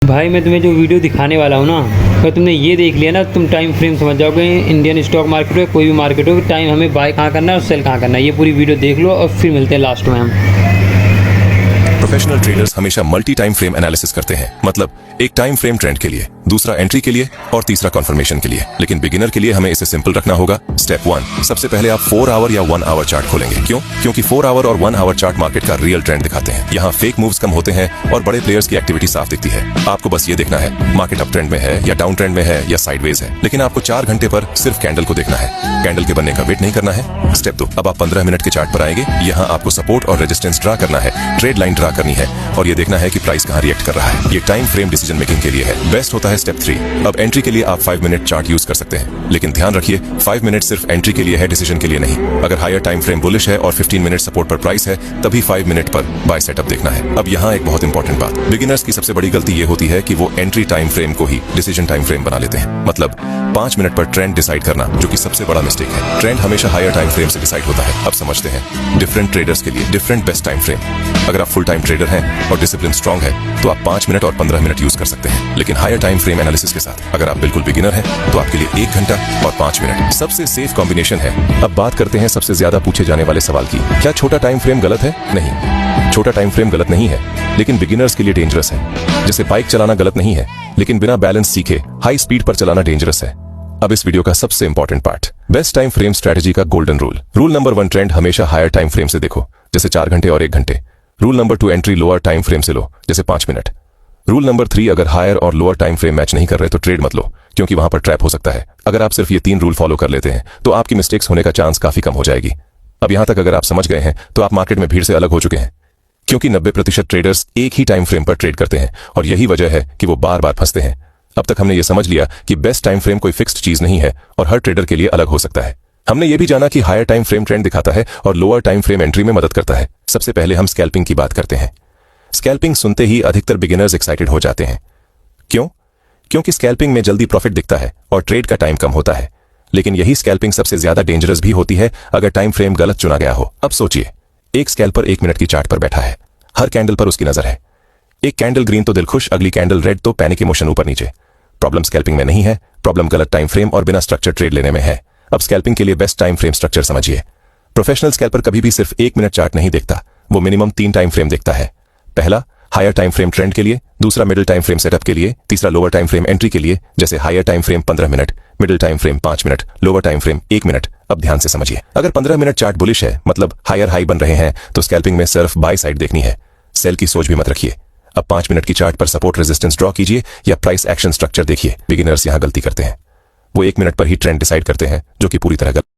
भाई मैं तुम्हें जो वीडियो दिखाने वाला हूँ ना, अगर तुमने ये देख लिया ना, तुम टाइम फ्रेम समझ जाओगे। इंडियन स्टॉक मार्केट हो, कोई भी मार्केट हो, टाइम हमें बाय कहाँ करना है और सेल कहाँ करना है। ये पूरी वीडियो देख लो और फिर मिलते हैं लास्ट में हम। प्रोफेशनल ट्रेडर्स हमेशा मल्टी टाइम फ्रेम एनालिसिस करते हैं, मतलब एक टाइम फ्रेम ट्रेंड के लिए, दूसरा एंट्री के लिए और तीसरा कंफर्मेशन के लिए। लेकिन बिगिनर के लिए हमें इसे सिंपल रखना होगा। स्टेप 1, सबसे पहले आप 4 आवर या 1 आवर चार्ट खोलेंगे। क्यों? क्योंकि 4 आवर और 1 आवर चार्ट मार्केट का रियल ट्रेंड दिखाते हैं। यहाँ फेक मूव्स कम होते हैं और बड़े प्लेयर्स की एक्टिविटी साफ दिखती है। आपको बस ये देखना है मार्केट अप ट्रेंड में है या डाउन ट्रेंड में है या साइडवेज है। लेकिन आपको 4 घंटे पर सिर्फ कैंडल को देखना है, कैंडल के बनने का वेट नहीं करना है। स्टेप 2, अब आप 15 मिनट के चार्ट पर आएंगे। यहाँ आपको सपोर्ट और रेजिस्टेंस ड्रा करना है, ट्रेड लाइन ड्रा करनी है और ये देखना है कि प्राइस कहाँ रिएक्ट कर रहा है। ये टाइम फ्रेम डिसीजन मेकिंग के लिए है। बेस्ट होता है स्टेप 3। अब एंट्री के लिए आप 5 मिनट चार्ट यूज कर सकते हैं, लेकिन ध्यान रखिए 5 मिनट सिर्फ एंट्री के लिए है, डिसीजन के लिए नहीं। अगर हायर टाइम फ्रेम बुलिश है और 15 मिनट सपोर्ट पर प्राइस है, तभी 5 मिनट पर बाय सेटअप देखना है। अब यहाँ एक बहुत इंपॉर्टेंट बात, बिगिनर्स की सबसे बड़ी गलती ये होती है कि वो एंट्री टाइम फ्रेम को ही डिसीजन टाइम फ्रेम बना लेते हैं, मतलब 5 मिनट पर ट्रेंड डिसाइड करना, जो कि सबसे बड़ा मिस्टेक है। ट्रेंड हमेशा हायर टाइम फ्रेम से डिसाइड होता है। अब समझते हैं डिफरेंट ट्रेडर्स के लिए डिफरेंट बेस्ट टाइम फ्रेम। अगर आप फुल टाइम ट्रेडर हैं और डिसिप्लिन स्ट्रांग है तो आप 5 मिनट और 15 मिनट यूज कर सकते हैं। लेकिन हायर टाइम फ्रेम एनालिसिस के साथ अगर आप बिल्कुल बिगिनर हैं तो आपके लिए 1 घंटा और 5 मिनट सबसे सेफ कॉम्बिनेशन है। अब बात करते हैं सबसे ज्यादा पूछे जाने वाले सवाल की, क्या छोटा टाइम फ्रेम गलत है? नहीं, छोटा टाइम फ्रेम गलत नहीं है, लेकिन बिगिनर्स के लिए डेंजरस है। जैसे बाइक चलाना गलत नहीं है, लेकिन बिना बैलेंस सीखे हाई स्पीड पर चलाना डेंजरस है। अब इस वीडियो का सबसे important part, best time frame strategy का golden rule. Rule number 1, trend हमेशा हायर टाइम फ्रेम से देखो, जैसे 4 घंटे और 1 घंटे। Rule number 2, entry lower time frame से लो, जैसे 5 मिनट। रूल नंबर 3, अगर हायर और लोअर टाइम फ्रेम मैच नहीं कर रहे तो ट्रेड मत लो, क्योंकि वहां पर ट्रैप हो सकता है। अगर आप सिर्फ ये 3 रूल फॉलो कर लेते हैं तो आपकी मिस्टेक्स होने का चांस काफी कम हो जाएगी। अब यहां तक अगर आप समझ गए हैं तो आप मार्केट में भीड़ से अलग हो चुके हैं, क्योंकि 90% ट्रेडर्स एक ही टाइम फ्रेम पर ट्रेड करते हैं और यही वजह है कि वो बार बार फंसते हैं। अब तक हमने ये समझ लिया कि बेस्ट टाइम फ्रेम कोई फिक्स्ड चीज नहीं है और हर ट्रेडर के लिए अलग हो सकता है। हमने ये भी जाना कि हायर टाइम फ्रेम ट्रेंड दिखाता है और लोअर टाइम फ्रेम एंट्री में मदद करता है। सबसे पहले हम स्कैल्पिंग की बात करते हैं। स्कैल्पिंग सुनते ही अधिकतर बिगिनर्स एक्साइटेड हो जाते हैं। क्यों? क्योंकि स्कैल्पिंग में जल्दी प्रॉफिट दिखता है और ट्रेड का टाइम कम होता है। लेकिन यही स्कैल्पिंग सबसे ज्यादा डेंजरस भी होती है अगर टाइम फ्रेम गलत चुना गया हो। अब सोचिए, एक स्कैल्पर 1 मिनट की चार्ट पर बैठा है, हर कैंडल पर उसकी नजर है। एक कैंडल ग्रीन तो दिल खुश, अगली कैंडल रेड तो पैनिक इमोशन ऊपर नीचे। प्रॉब्लम स्कैल्पिंग में नहीं है, प्रॉब्लम गलत टाइम फ्रेम और बिना स्ट्रक्चर ट्रेड लेने में है। अब स्कैल्पिंग के लिए बेस्ट टाइम फ्रेम स्ट्रक्चर समझिए। प्रोफेशनल स्कैल्पर कभी भी सिर्फ 1 मिनट चार्ट नहीं देखता, वो मिनिमम 3 टाइम फ्रेम देखता है। पहला, हायर टाइम फ्रेम ट्रेंड के लिए, दूसरा मिडिल टाइम फ्रेम सेटअप के लिए, तीसरा लोअर टाइम फ्रेम एंट्री के लिए, जैसे higher time frame 15 minute, middle time frame 5 minute, lower time frame 1 minute. अब ध्यान से समझिए, अगर 15 मिनट चार्ट बुलिश है, मतलब हायर हाई बन रहे हैं, तो स्कैल्पिंग में सिर्फ बाय साइड देखनी है, सेल की सोच भी मत रखिए। अब 5 मिनट की चार्ट पर सपोर्ट रेजिस्टेंस ड्रॉ कीजिए या प्राइस एक्शन स्ट्रक्चर देखिए। बिगिनर्स यहां गलती करते हैं, वो 1 मिनट पर ही ट्रेंड डिसाइड करते हैं, जो कि पूरी तरह गलत